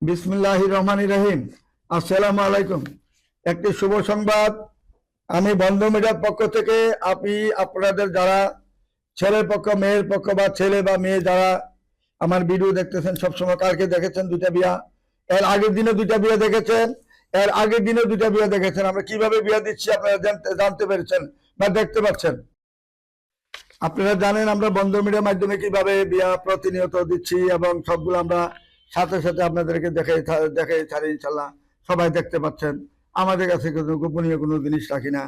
বিসমিল্লাহির রহমানির রহিম। আসসালামু আলাইকুম। একটি শুভ সংবাদ। আমি বন্ধু মিডিয়ার পক্ষ থেকে আপনাদের যারা ছেলের পক্ষ মেয়ের পক্ষ বা ছেলে বা মেয়ে যারা আমার ভিডিও দেখতেছেন, সবসময় কালকে দেখেছেন দুইটা বিয়া, এর আগের দিনে দুইটা বিয়া দেখেছেন, এর আগের দিনে দুইটা বিয়া দেখেছেন। আমরা কিভাবে বিয়া দিচ্ছি আপনারা জানতে পেরেছেন বা দেখতে পাচ্ছেন। আপনারা জানেন আমরা বন্ধু মিডিয়ার মাধ্যমে কিভাবে বিয়া প্রতিনিয়ত দিচ্ছি এবং সবগুলো আমরা সাথে সাথে আপনাদেরকে দেখে ছাড়ি, ইনশাল্লাহ সবাই দেখতে পাচ্ছেন। আমাদের কাছে কোনো গোপনীয় কোনো জিনিস রাখি না।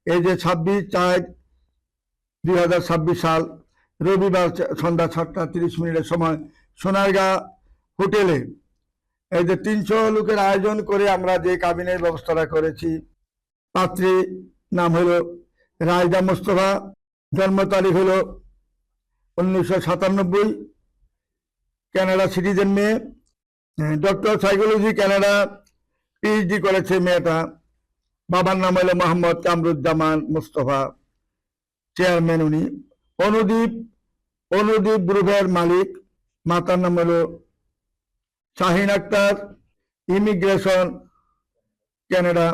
এই যে 26/4/2026 সাল রবিবার সন্ধ্যা 6:30 সময় সোনারগাঁ হোটেলে এই যে 300 লোকের আয়োজন করে আমরা যে কাবিনের ব্যবস্থাটা করেছি। পাত্রী নাম হলো রায়দা মোস্তফা, জন্ম তারিখ হলো 1997, কানাডা সিটিজেন মেয়ে, ডক্টর সাইকোলজি কানাডা পিএইচডি করেছে মেয়েটা। বাবার নাম হলো মোহাম্মদ কামরুজ্জামান মুস্তফা, চেয়ারম্যান উনি। অনুদীপ গ্রুপের মালিক। মাতার নাম হলো শাহিন আক্তার, ইমিগ্রেশন কানাডা।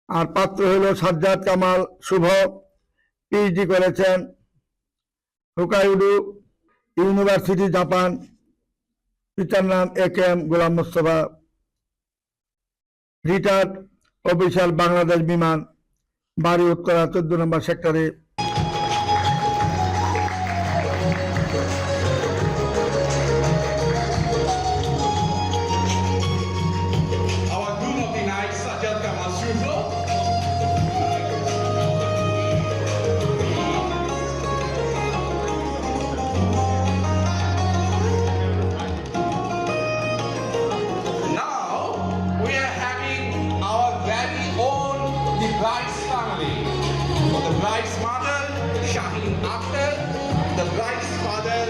আর পাত্র হলো সাজ্জাদ কামাল শুভ, পিএইচডি করেছেন হোকাইডো ইউনিভার্সিটি, জাপান। পিতার নাম AK-M Golam Mostafa, retired officer, Bangladesh বিমান, বাড়ি উত্তরা 14 নম্বর সেক্টরে। Bride's family. For the bride's mother, Shaheen Akhtar, the bride's father,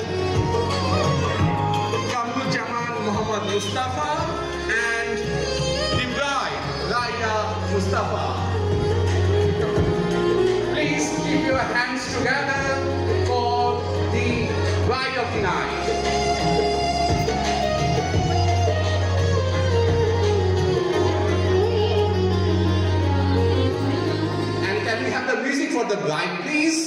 Kamruzzaman Muhammad Mustafa, and the bride, Raida Mustafa. Please keep your hands together for the bride of the night. For the bride, please.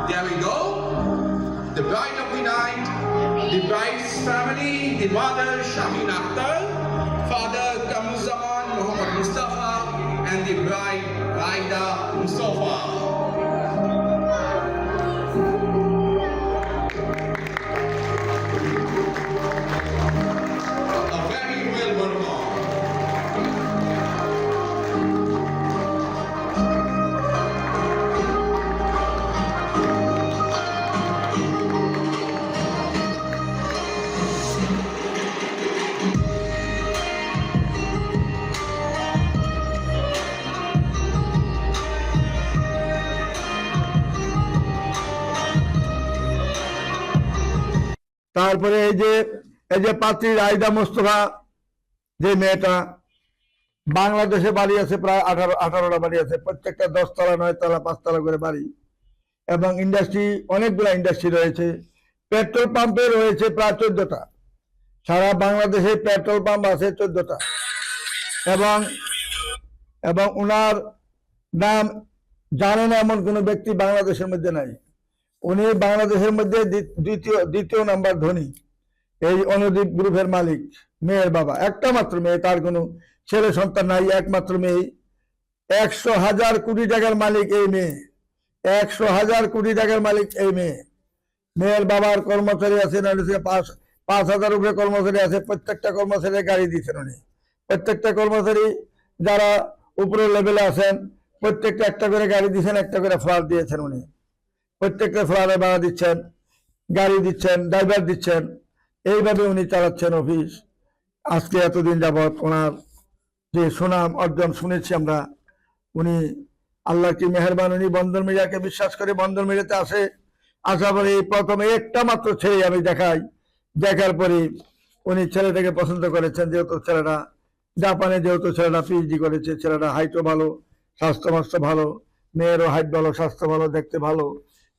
There we go. The bride of the night, the bride's family, the mother Shaheen Akhtar, father Kamruzzaman Muhammad Mustafa, and the bride Raida Mustafa. তারপরে এই যে পাত্রী রায়দা মোস্তফা, যে মেয়েটা, বাংলাদেশে বাড়ি আছে প্রায় 18টা বাড়ি আছে, প্রত্যেকটা 10 তলা 9 তলা 5 তলা করে বাড়ি, এবং ইন্ডাস্ট্রি অনেকগুলো ইন্ডাস্ট্রি রয়েছে। পেট্রোল পাম্পে রয়েছে প্রায় 14টা। সারা বাংলাদেশে পেট্রোল পাম্প আছে 14টা। এবং ওনার নাম জানে না এমন কোনো ব্যক্তি বাংলাদেশের মধ্যে নাই। উনি বাংলাদেশের মধ্যে দ্বিতীয় নাম্বার ধনী। এই অনুদীপ গ্রুপের মালিক, মেয়ের বাবা, একটা মাত্র মেয়ে, তার কোনো ছেলে সন্তান নাই, একমাত্র মেয়ে। 100,000 কোটি টাকার মালিক এই মেয়ে, 100,000 কোটি টাকার মালিক এই মেয়ে। মেয়ের বাবার কর্মচারী আছে 5,000 উপরে কর্মচারী আছে। প্রত্যেকটা কর্মচারী গাড়ি দিচ্ছেন উনি। প্রত্যেকটা কর্মচারী যারা উপরের লেভেলে আছেন প্রত্যেকটা একটা করে গাড়ি দিচ্ছেন, একটা করে ফ্ল্যাট দিয়েছেন উনি। প্রত্যেকটা ফ্ল্যাটে ভাড়া দিচ্ছেন, গাড়ি দিচ্ছেন, ড্রাইভার দিচ্ছেন। এইভাবে উনি চালাচ্ছেন অফিস। আজকে এতদিন যাবৎ ওনার যে সুনাম অর্জন শুনেছি আমরা, উনি আল্লাহ কি মেহেরবান, উনি বন্ধন মিডিয়াকে বিশ্বাস করে বন্ধন মিডিয়াতে আসার পরে প্রথমে একটা মাত্র ছেলে আমি দেখার পরে উনি ছেলেটাকে পছন্দ করেছেন। যেহেতু ছেলেটা জাপানে, যেহেতু ছেলেটা পিএইচডি করেছে, ছেলেটা হাইটও ভালো, স্বাস্থ্য ভালো, মেয়েরও হাইট ভালো, স্বাস্থ্য ভালো, দেখতে ভালো,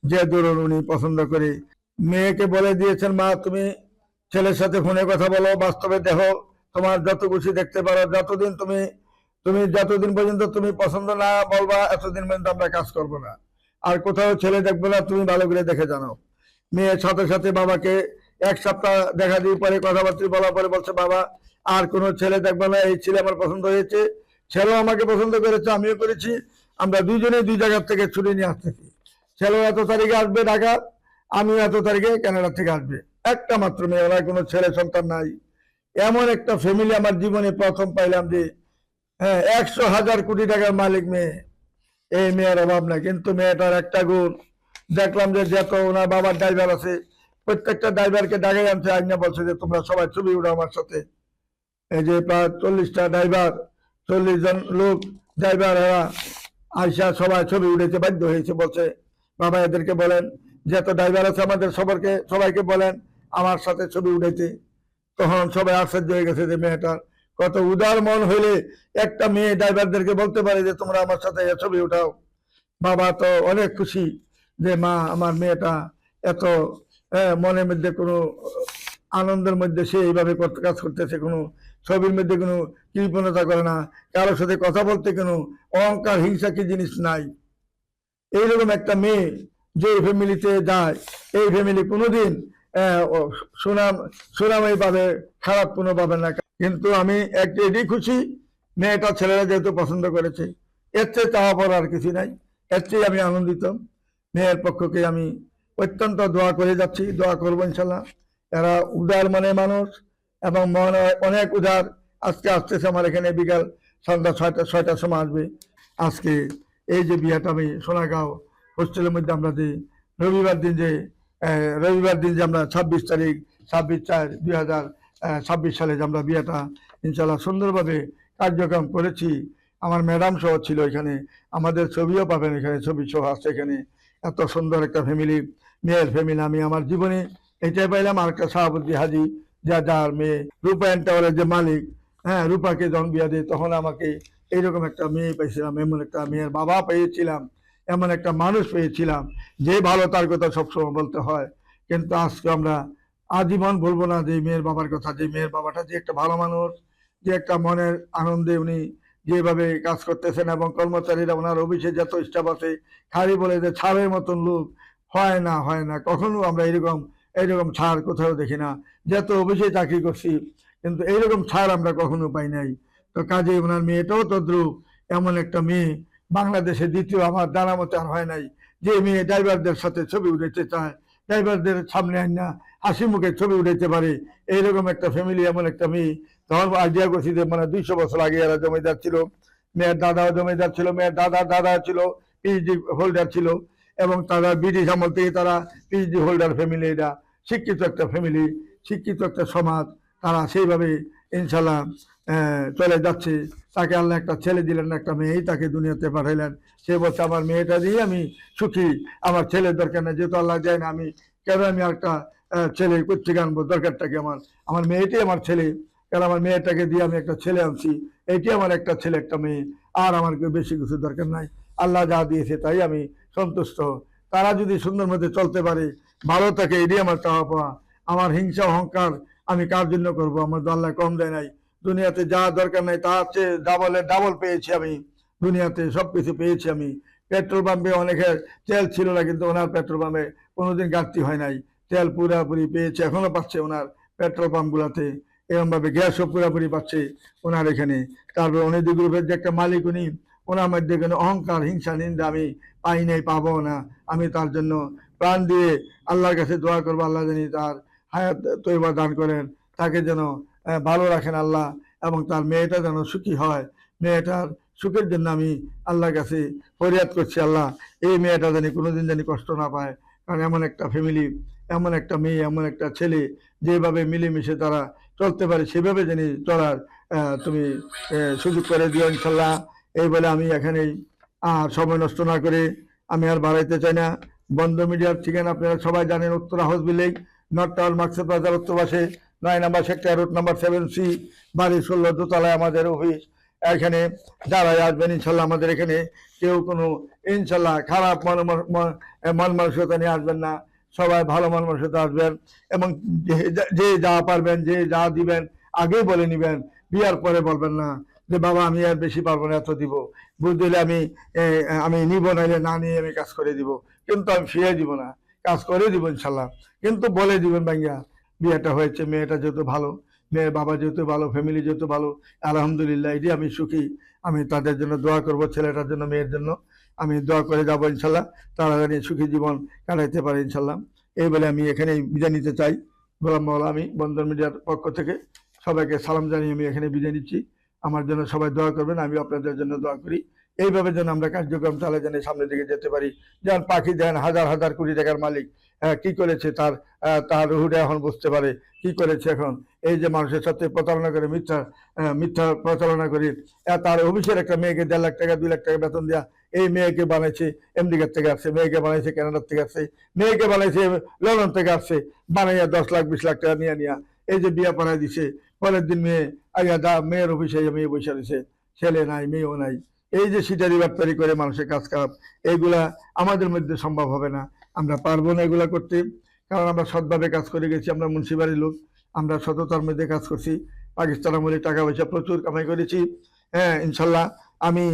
যে ধরুন উনি পছন্দ করে। মেয়েকে বলে দিয়েছেন, মা তুমি ছেলের সাথে ফোনে কথা বলো, বাস্তবে দেখো, তোমার যত খুশি দেখতে পারো, যতদিন তুমি তুমি যতদিন পর্যন্ত তুমি পছন্দ না বলবা এতদিন পর্যন্ত আমরা কাজ করবো না, আর কোথাও ছেলে দেখবো না, তুমি ভালো করে দেখে জানো। মেয়ের সাথে সাথে বাবাকে 1 সপ্তাহ দেখা দিয়ে পরে কথাবার্তা বলার পরে বলছে, বাবা আর কোনো ছেলে দেখবো না, এই ছেলে আমার পছন্দ হয়েছে, ছেলেও আমাকে পছন্দ করেছে, আমিও করেছি, আমরা দুইজনে দুই জায়গার থেকে ছুটি নিয়ে আসতেছি। ছেলেও এত তারিখে আসবে ঢাকা, আমিও এত তারিখে কানাডা থেকে আসবে। একটা মাত্র মেয়ে, ওনার কোনো ছেলে সন্তান নাই। এমন একটা ফ্যামিলি আমার জীবনে প্রথম পাইলাম যে, হ্যাঁ, 100,000 কোটি টাকার মালিক মেয়ে। এই মেয়ের অভাব নাই, কিন্তু মেয়েটার একটা গুণ দেখলাম যে, যত ওনার বাবার ড্রাইভার আছে প্রত্যেকটা ড্রাইভারকে ডাকে আনছে, আইনা বলছে যে তোমরা সবাই ছবি উঠো আমার সাথে। এই যে প্রায় 40টা ড্রাইভার, 40 জন লোক ড্রাইভার, এরা আইসা সবাই ছবি উঠেছে, বাধ্য হয়েছে, বলছে বাবা এদেরকে বলেন, যত ড্রাইভার আছে আমাদের সবাইকে বলেন আমার সাথে ছবি উঠেছে। তখন সবাই আশ্চর্য হয়ে গেছে যে মেয়েটার কত উদার মন হইলে একটা মেয়ে ড্রাইভারদেরকে বলতে পারে যে তোমরা আমার সাথে ছবি উঠাও। বাবা তো অনেক খুশি যে মা আমার মেয়েটা এত মনের মধ্যে কোনো আনন্দের মধ্যে সে এইভাবে কাজ করতেছে, কোনো ছবির মধ্যে কোনো কৃপণতা করে না, কারোর সাথে কথা বলতে কোনো অহংকার হিংসা কি জিনিস নাই। এইরকম একটা মেয়ে যে ফ্যামিলিতে যায়, এই ফ্যামিলি কোনোদিন সুনামই পাবে, খারাপ কোনো পাবে না। কিন্তু আমি এটাই খুশি, মেয়েটা ছেলেরা যেহেতু পছন্দ করেছে, এর চেয়ে চাওয়া পাওয়ার আর কিছু নাই, এর চেয়ে আমি আনন্দিত। মেয়ের পক্ষকে আমি অত্যন্ত দোয়া করে যাচ্ছি, দোয়া করবো ইনশাল্লাহ। এরা উদার মনে মানুষ এবং মন অনেক উদার। আজকে আসতেছে আমার এখানে বিকাল সন্ধ্যা 6টার সময় আসবে। আজকে এই যে বিয়েটা আমি সোনাগাঁও হোস্টেলের মধ্যে আমরা যে রবিবার দিন যে আমরা 26 তারিখ 26/4/2026 সালে যে আমরা বিয়েটা ইনশাল্লাহ সুন্দরভাবে কার্যক্রম করেছি। আমার ম্যাডাম সহ ছিল এখানে, আমাদের ছবিও পাবেন এখানে, ছবি সহ আছে এখানে। এত সুন্দর একটা ফ্যামিলি, মেয়ের ফ্যামিলি আমি আমার জীবনে এটাই পাইলাম। আর একটা শাহাবুদ্দি হাজি, যার মেয়ে রূপায়ণ টাওয়ারের যে মালিক, হ্যাঁ, রূপাকে যখন বিয়া দিয়ে তখন আমাকে এইরকম একটা মেয়ে পেয়েছিলাম, এমন একটা মেয়ের বাবা পেয়েছিলাম, এমন একটা মানুষ পেয়েছিলাম যে ভালো তার কথা সবসময় বলতে হয়। কিন্তু আজকে আমরা আজীবন বলবো না যে মেয়ের বাবার কথা, যে মেয়ের বাবাটা যে একটা ভালো মানুষ, যে একটা মনের আনন্দে উনি যেভাবে কাজ করতেছেন, এবং কর্মচারীরা ওনার অফিসে যত স্টাফ আছে খালি বলে যে ছাড়ের মতন লোক হয় না, কখনো আমরা এইরকম ছাড় কোথাও দেখি না। যত অফিসে চাকরি করছি কিন্তু এইরকম ছাড় আমরা কখনো পাই নাই। তো কাজে ওনার মেয়েটাও তদ্রুপ, এমন একটা মেয়ে বাংলাদেশে দ্বিতীয় আমার জানা মতে আর হয় নাই, যে মেয়ে ড্রাইভারদের সাথে ছবি উঠাইতে চায়, ড্রাইভারদের সামনে আইনা হাসি মুখে ছবি উঠাইতে পারে, এইরকম একটা ফ্যামিলি, এমন একটা মেয়ে। তখন আইডিয়া করছি যে মানে 200 বছর আগে এরা জমিদার ছিল, মেয়ের দাদাও জমিদার ছিল, মেয়ের দাদা ছিল পিএইচডি হোল্ডার ছিল, এবং তারা ব্রিটিশ আমল থেকে তারা পিএইচডি হোল্ডার ফ্যামিলি। এরা শিক্ষিত একটা ফ্যামিলি, শিক্ষিত একটা সমাজ, তারা সেইভাবে ইনশাল্লাহ চলে যাচ্ছে। তাকে আল্লাহ একটা ছেলে দিলেন, একটা মেয়েই তাকে দুনিয়াতে পাঠাইলেন। সে বলছে আমার মেয়েটা দিয়ে আমি সুখী, আমার ছেলের দরকার নেই, যেহেতু আল্লাহ যায় না, আমি কেন আমি একটা ছেলে কোথেকে আনবো, দরকারটাকে আমার মেয়েটাই আমার ছেলে, কারণ আমার মেয়েটাকে দিয়ে আমি একটা ছেলে আনছি, এটি আমার একটা ছেলে একটা মেয়ে, আর আমার বেশি কিছু দরকার নাই। আল্লাহ যা দিয়েছে তাই আমি সন্তুষ্ট। তারা যদি সুন্দর মধ্যে চলতে পারে, ভালো থাকে, এটি আমার চাওয়া পাওয়া। আমার হিংসা অহংকার আমি কার জন্য করবো? আমার তো আল্লাহ কম দেয় নাই, দুনিয়াতে যা দরকার নাই তার চেয়ে ডাবল পেয়েছি আমি, দুনিয়াতে সবকিছু পেয়েছি আমি। পেট্রোল পাম্পে অনেকের তেল ছিল না, কিন্তু ওনার পেট্রোল পাম্পে কোনোদিন ঘাটতি হয় নাই, তেল পুরাপুরি পেয়েছে, এখনো পাচ্ছে ওনার পেট্রোল পাম্প গুলাতে। এরকম ভাবে গ্যাসও পুরাপুরি পাচ্ছে ওনার এখানে। তারপর অনিদি গ্রুপের যে একটা মালিক, উনি, ওনার মধ্যে কোনো অহংকার হিংসা নিন্দা আমি পাই নাই, পাবো না। আমি তার জন্য প্রাণ দিয়ে আল্লাহর কাছে দোয়া করবো, আল্লাহ জানি তার হায়াত তৈবা দান করেন, তাকে যেন ভালো রাখেন আল্লাহ, এবং তার মেয়েটা যেন সুখী হয়। মেয়েটার সুখের জন্য আমি আল্লাহর কাছে ফরিয়াদ করছি, আল্লাহ এই মেয়েটা জানি কোনোদিন জানি কষ্ট না পায়। কারণ এমন একটা ফ্যামিলি, এমন একটা মেয়ে, এমন একটা ছেলে, যেভাবে মিলেমিশে তারা চলতে পারে, সেভাবে জানি চলার তুমি সুযোগ করে দিও ইনশাল্লাহ। এই বলে আমি এখানেই আর সময় নষ্ট না করে আমি আর বাড়াইতে চাই না। বন্ধ মিডিয়ার ঠিকানা আপনারা সবাই জানেন, Uttara house building, north town, মার্কসের প্লাজার উত্তর পাশে 9 নম্বর সেক্টর, রুট নাম্বার 7C, বাড়ি 16, দোতলায় আমাদের অফিস। এখানে যারাই আসবেন ইনশাল্লাহ আমাদের এখানে কেউ কোনো ইনশাল্লাহ খারাপ মন মানসিকতা নিয়ে আসবেন না, সবাই ভালো মন মানসিকতা আসবেন এবং যে যা পারবেন যে যা দিবেন আগেই বলে নিবেন, বিয়ার পরে বলবেন না যে বাবা আমি আর বেশি পারবো না, এত দিব, বুঝতে দিলে আমি নিব, নাইলে না নিয়ে আমি কাজ করে দিব, কিন্তু আমি ফিরে দিব না, কাজ করে দিব ইনশাল্লাহ, কিন্তু বলে দিবেন ভাইয়া বিয়েটা হয়েছে, মেয়েটা যেহেতু ভালো, মেয়ের বাবা যেহেতু ভালো, ফ্যামিলি যেহেতু ভালো, আলহামদুলিল্লাহ এটি আমি সুখী, আমি তাদের জন্য দোয়া করব, ছেলেটার জন্য মেয়ের জন্য আমি দোয়া করে যাবো ইনশাল্লাহ, তারা জানি সুখী জীবন কাটাইতে পারে ইনশাল্লাহ। এই বলে আমি এখানে বিদায় নিতে চাই। গোলাম মাওলা আমি বন্দর মিডিয়ার পক্ষ থেকে সবাইকে সালাম জানিয়ে আমি এখানে বিদায় নিচ্ছি। আমার জন্য সবাই দোয়া করবেন, আমি আপনাদের জন্য দোয়া করি, এইভাবে যেন আমরা কার্যক্রম চালিয়ে যেন সামনের দিকে যেতে পারি। যেমন পাখি দেন হাজার হাজার কোটি টাকার মালিক, কি করেছে তার রুহুটা এখন বুঝতে পারে কি করেছে। এখন এই যে মানুষের সাথে প্রতারণা করে মিথ্যা প্রচারণা করে তার অফিসের একটা মেয়েকে 1.5 লাখ টাকা 2 লাখ টাকা বেতন দেওয়া, এই মেয়েকে বানাইছে আমেরিকার থেকে আসছে, মেয়েকে বানাইছে কানাডার থেকে আসছে, মেয়েকে বানাইছে লন্ডন থেকে আসছে, বানাইয়া 10 লাখ 20 লাখ টাকা নিয়ে এই যে বিয়া পাড়ায় দিছে, পরের দিন মেয়ের অফিসে মেয়ে বসে রয়েছে, ছেলে নাই মেয়েও নাই। এই যে সিটারি বাটপারি করে মানুষের কাজ খারাপ, এইগুলা আমাদের মধ্যে সম্ভব হবে না, আমরা পারবো না এগুলা করতে, কারণ আমরা সৎভাবে কাজ করে গেছি, আমরা মুন্সিবাড়ির লোক, আমরা সততার মধ্যে কাজ করছি, পাকিস্তান আমলে টাকা পয়সা প্রচুর কামাই করেছি, হ্যাঁ ইনশাল্লাহ আমি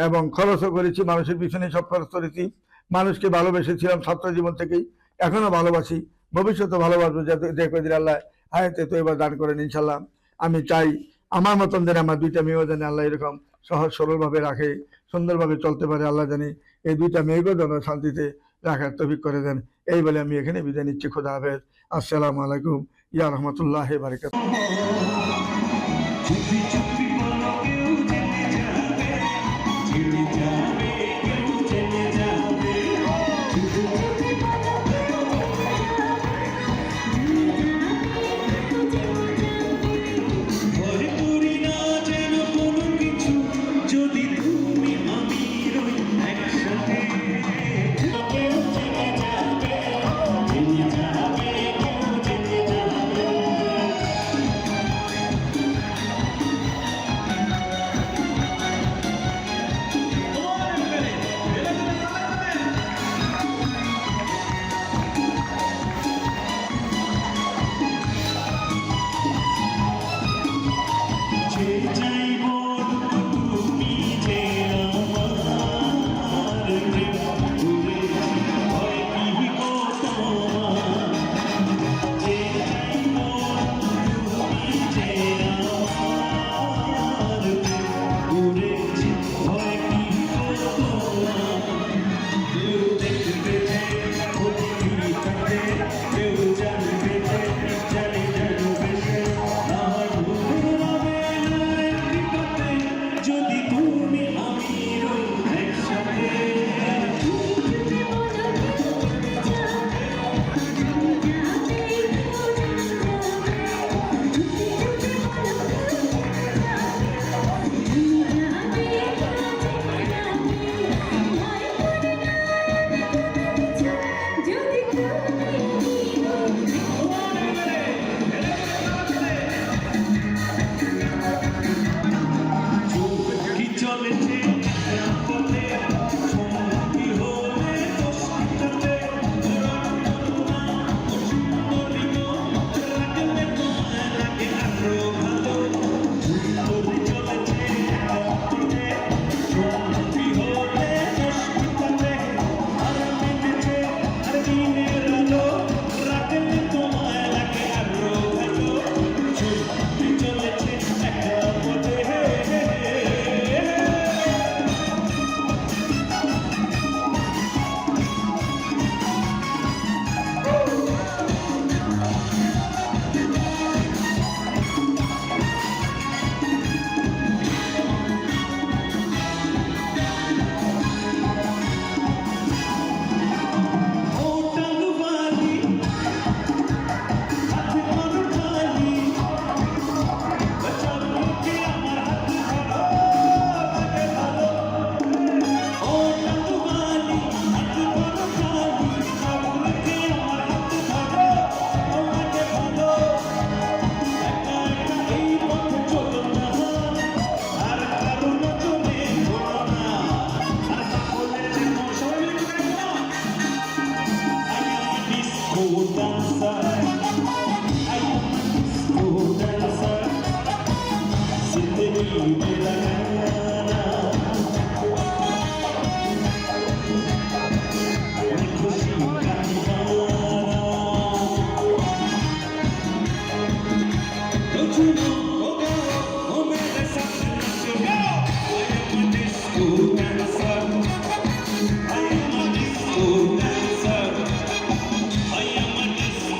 এবং খরচও করেছি, মানুষের পিছনে সব খরচ করেছি, মানুষকে ভালোবেসেছিলাম ছাত্র জীবন থেকেই, এখনো ভালোবাসি, ভবিষ্যতে ভালোবাসবো, যে কদিন আল্লাহ হায়াতে তো এবার দান করেন ইনশাল্লাহ। আমি চাই আমার মতন যেন আমার 2টা মেয়েও যেন আল্লাহ এরকম সহজ সরলভাবে রাখে, সুন্দরভাবে চলতে পারে, আল্লাহ জানি এই 2টা মেয়েকেও যেন শান্তিতে রাখার তৌফিক করে দেন। এই বলে আমি এখানে বিদায় নিচ্ছি। খোদা হাফেজ। আসসালামু আলাইকুম ইয়া রহমতুল্লাহ বারাকাতুহু।